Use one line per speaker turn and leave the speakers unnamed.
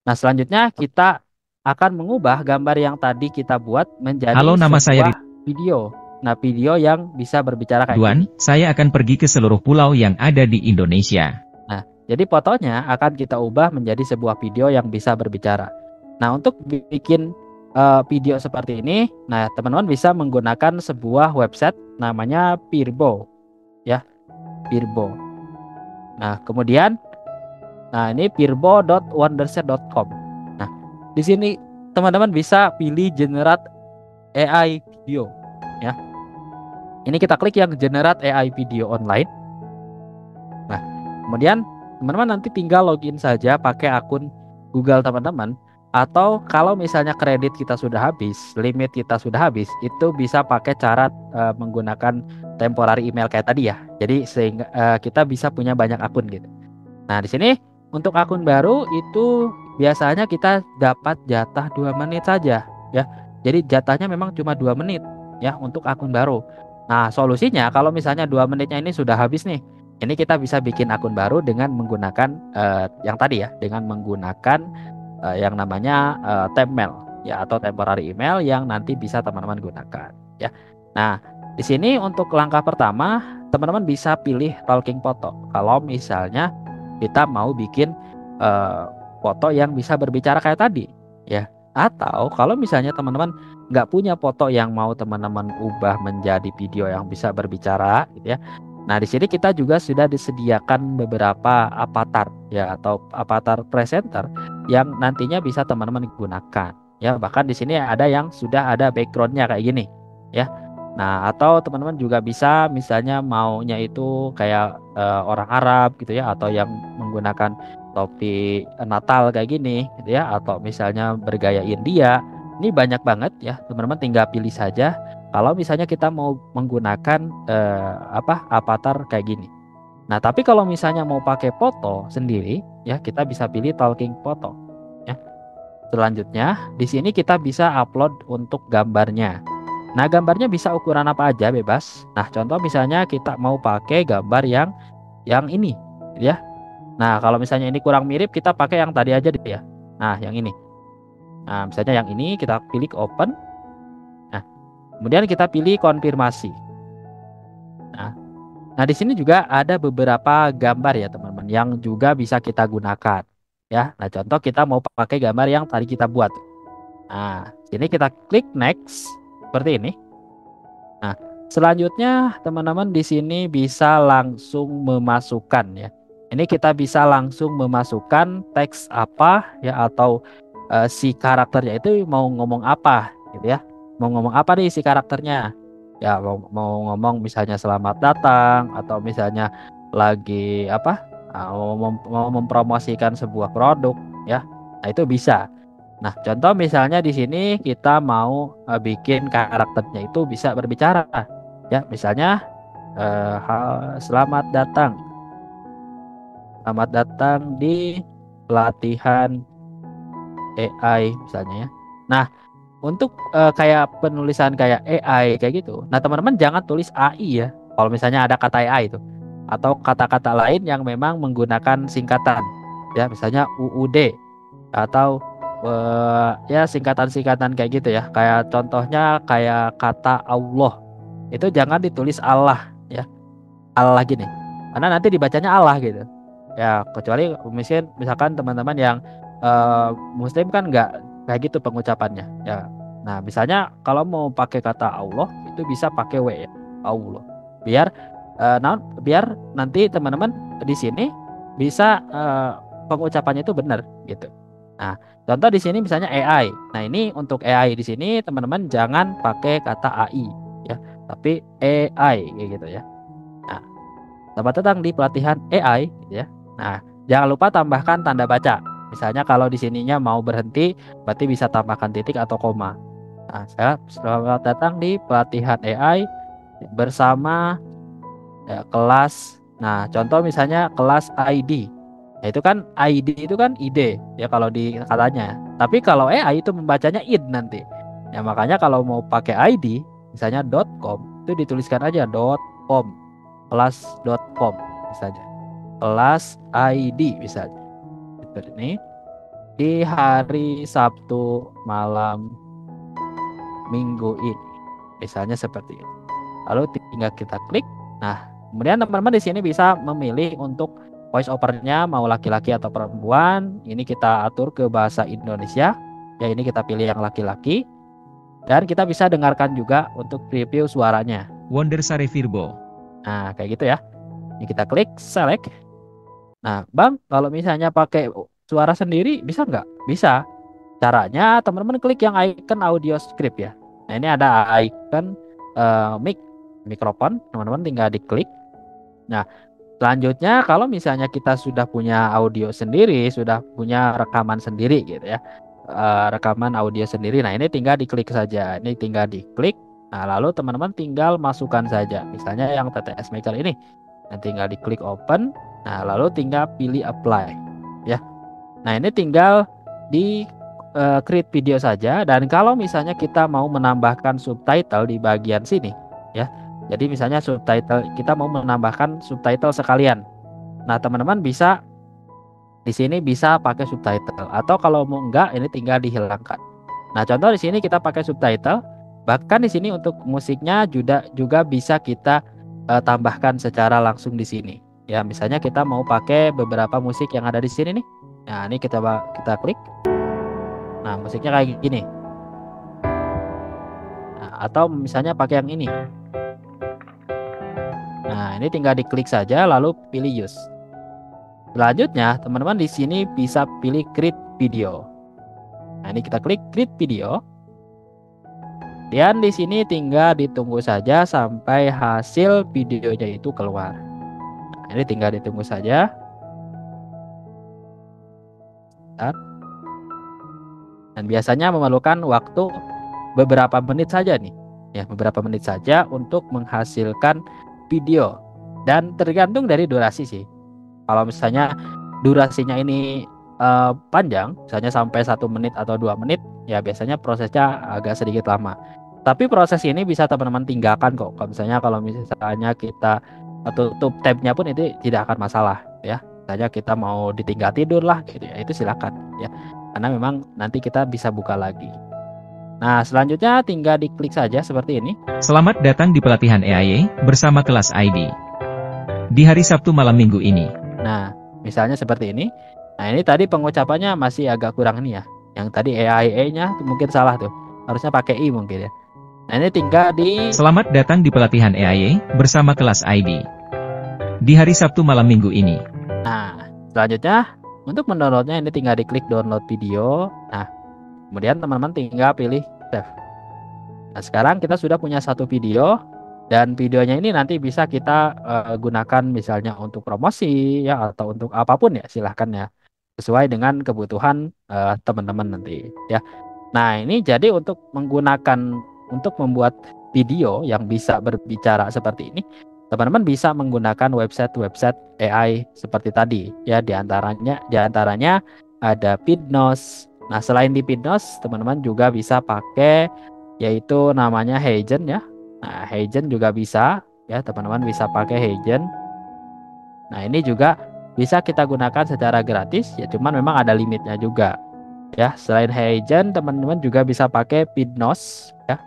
Nah, selanjutnya kita akan mengubah gambar yang tadi kita buat
Halo,
menjadi
nama saya
sebuah video. Nah, video yang bisa berbicara kayak
Ridwan,
gini.
saya akan pergi ke seluruh pulau yang ada di Indonesia.
Nah, jadi fotonya akan kita ubah menjadi sebuah video yang bisa berbicara. Nah, untuk bikin video seperti ini, nah teman-teman bisa menggunakan sebuah website namanya Pirbo, ya, Pirbo. Nah, kemudian, nah ini pirbo.wonderset.com. Nah, di sini teman-teman bisa pilih generate AI video, ya. Ini kita klik yang generate AI video online. Nah, kemudian teman-teman nanti tinggal login saja pakai akun Google teman-teman, atau kalau misalnya kredit kita sudah habis, limit kita sudah habis, itu bisa pakai cara menggunakan temporary email kayak tadi ya. Jadi sehingga kita bisa punya banyak akun gitu. Nah, di sini untuk akun baru itu biasanya kita dapat jatah 2 menit saja, ya. Jadi jatahnya memang cuma 2 menit ya untuk akun baru. Nah, solusinya kalau misalnya 2 menitnya ini sudah habis nih, ini kita bisa bikin akun baru dengan menggunakan yang tadi ya, dengan menggunakan yang namanya Tempmail ya, atau temporary email yang nanti bisa teman-teman gunakan ya. Nah, di sini untuk langkah pertama teman-teman bisa pilih talking photo. Kalau misalnya kita mau bikin eh, foto yang bisa berbicara kayak tadi ya. Atau kalau misalnya teman-teman nggak punya foto yang mau teman-teman ubah menjadi video yang bisa berbicara gitu ya. Nah, di sini kita juga sudah disediakan beberapa avatar ya, atau avatar presenter yang nantinya bisa teman-teman gunakan ya. Bahkan di sini ada yang sudah ada backgroundnya kayak gini ya. Nah, atau teman-teman juga bisa misalnya maunya itu kayak orang Arab gitu ya, atau yang menggunakan topi Natal kayak gini gitu ya, atau misalnya bergaya India. Ini banyak banget ya, teman-teman tinggal pilih saja kalau misalnya kita mau menggunakan avatar kayak gini. Nah, tapi kalau misalnya mau pakai foto sendiri ya, kita bisa pilih talking photo ya. Selanjutnya, di sini kita bisa upload untuk gambarnya. Nah, gambarnya bisa ukuran apa aja bebas. Nah, contoh misalnya kita mau pakai gambar yang ini, gitu ya. Nah, kalau misalnya ini kurang mirip, kita pakai yang tadi aja deh ya. Nah, yang ini. Nah, misalnya yang ini kita pilih open. Nah, kemudian kita pilih konfirmasi. Nah, nah di sini juga ada beberapa gambar ya teman-teman yang juga bisa kita gunakan. Ya, nah contoh kita mau pakai gambar yang tadi kita buat. Nah, sini kita klik next seperti ini. Nah, selanjutnya teman-teman di sini bisa langsung memasukkan ya. Ini kita bisa langsung memasukkan teks apa ya, atau si karakternya itu mau ngomong apa gitu ya. Mau ngomong apa nih si karakternya? Ya mau ngomong misalnya selamat datang, atau misalnya lagi apa? Mau mempromosikan sebuah produk ya. Nah, itu bisa. Nah, contoh misalnya di sini kita mau bikin karakternya itu bisa berbicara. Ya, misalnya selamat datang. Selamat datang di pelatihan AI misalnya ya. Nah, untuk kayak penulisan kayak AI kayak gitu. Nah, teman-teman jangan tulis AI ya. Kalau misalnya ada kata AI itu, atau kata-kata lain yang memang menggunakan singkatan. Ya, misalnya UUD, atau ya singkatan-singkatan kayak gitu ya. Kayak contohnya kayak kata Allah. Itu jangan ditulis Allah ya. Allah gini. Karena nanti dibacanya Allah gitu. Ya, kecuali misalkan teman-teman yang muslim kan nggak kayak gitu pengucapannya. Ya. Nah, misalnya kalau mau pakai kata Allah itu bisa pakai W ya. Allah. Biar biar nanti teman-teman di sini bisa pengucapannya itu benar gitu. Nah, contoh di sini misalnya AI. Nah, ini untuk AI di sini teman-teman jangan pakai kata AI ya, tapi AI kayak gitu ya. Nah, selamat datang di pelatihan AI gitu ya. Nah, jangan lupa tambahkan tanda baca. Misalnya kalau di sininya mau berhenti, berarti bisa tambahkan titik atau koma. Nah, saya selamat datang di pelatihan AI bersama ya, kelas. Nah, contoh misalnya kelas ID. Ya, itu kan ID itu kan ide ya kalau di katanya. Tapi kalau AI itu membacanya id nanti. Ya makanya kalau mau pakai ID misalnya .com itu dituliskan aja .com, kelas.com misalnya. Kelas ID misalnya. Seperti ini. di hari Sabtu malam minggu ini. Misalnya seperti itu. Lalu tinggal kita klik. Nah, kemudian teman-teman di sini bisa memilih untuk voice over-nya mau laki-laki atau perempuan. Ini kita atur ke bahasa Indonesia. Ya, ini kita pilih yang laki-laki. Dan kita bisa dengarkan juga untuk preview suaranya.
Wondersare Virbo.
Nah, kayak gitu ya. Ini kita klik select. Nah, Bang, kalau misalnya pakai suara sendiri bisa nggak? Bisa. Caranya teman-teman klik yang icon audio script ya. Nah, ini ada icon mikrofon, teman-teman tinggal diklik. Nah, selanjutnya kalau misalnya kita sudah punya audio sendiri, sudah punya rekaman sendiri gitu ya. Rekaman audio sendiri. Nah, ini tinggal diklik saja. Ini tinggal diklik. Nah, lalu teman-teman tinggal masukkan saja. Misalnya yang TTS Maker ini. Nah, tinggal diklik open. Nah, lalu tinggal pilih apply ya. Nah, ini tinggal di create video saja, dan kalau misalnya kita mau menambahkan subtitle di bagian sini ya. Jadi misalnya subtitle kita mau menambahkan subtitle sekalian. Nah, teman-teman bisa di sini bisa pakai subtitle, atau kalau mau enggak ini tinggal dihilangkan. Nah, contoh di sini kita pakai subtitle. Bahkan di sini untuk musiknya juga bisa kita tambahkan secara langsung di sini. Ya, misalnya kita mau pakai beberapa musik yang ada di sini nih. Nah, ini kita klik. Nah, musiknya kayak gini. Nah, atau misalnya pakai yang ini. Nah, ini tinggal diklik saja lalu pilih use. Selanjutnya, teman-teman di sini bisa pilih create video. Nah, ini kita klik create video. Dan di sini tinggal ditunggu saja sampai hasil videonya itu keluar. Nah, ini tinggal ditunggu saja. Dan biasanya memerlukan waktu beberapa menit saja nih. Ya, beberapa menit saja untuk menghasilkan video. Dan tergantung dari durasi sih. Kalau misalnya durasinya ini panjang, misalnya sampai 1 menit atau 2 menit, ya biasanya prosesnya agak sedikit lama. Tapi proses ini bisa teman-teman tinggalkan kok. Kalau misalnya kita tutup tabnya pun itu tidak akan masalah ya. Misalnya kita mau ditinggal tidur lah gitu ya, itu silakan ya. Karena memang nanti kita bisa buka lagi. Nah, selanjutnya tinggal diklik saja seperti ini.
Selamat datang di pelatihan EAY bersama kelas ID. Di hari Sabtu malam minggu ini.
Nah, misalnya seperti ini. Nah, ini tadi pengucapannya masih agak kurang nih ya. Yang tadi EAY-nya mungkin salah tuh. Harusnya pakai I mungkin ya. Nah, ini tinggal di...
Selamat datang di pelatihan EAY bersama kelas ID. Di hari Sabtu malam minggu ini.
Nah, selanjutnya untuk mendownloadnya ini tinggal diklik download video. Nah, kemudian teman-teman tinggal pilih save. Nah, sekarang kita sudah punya satu video. Dan videonya ini nanti bisa kita gunakan misalnya untuk promosi ya, atau untuk apapun ya, silahkan ya. Sesuai dengan kebutuhan teman-teman nanti ya. Nah, ini jadi untuk membuat video yang bisa berbicara seperti ini, teman-teman bisa menggunakan website AI seperti tadi ya. Diantaranya ada Pidnos. Nah, selain di Pidnos, teman-teman juga bisa pakai yaitu namanya Heygen ya. Nah, Heygen juga bisa ya, teman-teman bisa pakai Heygen. Nah, ini juga bisa kita gunakan secara gratis ya, cuman memang ada limitnya juga. Ya, selain Heygen, teman-teman juga bisa pakai Pidnos ya.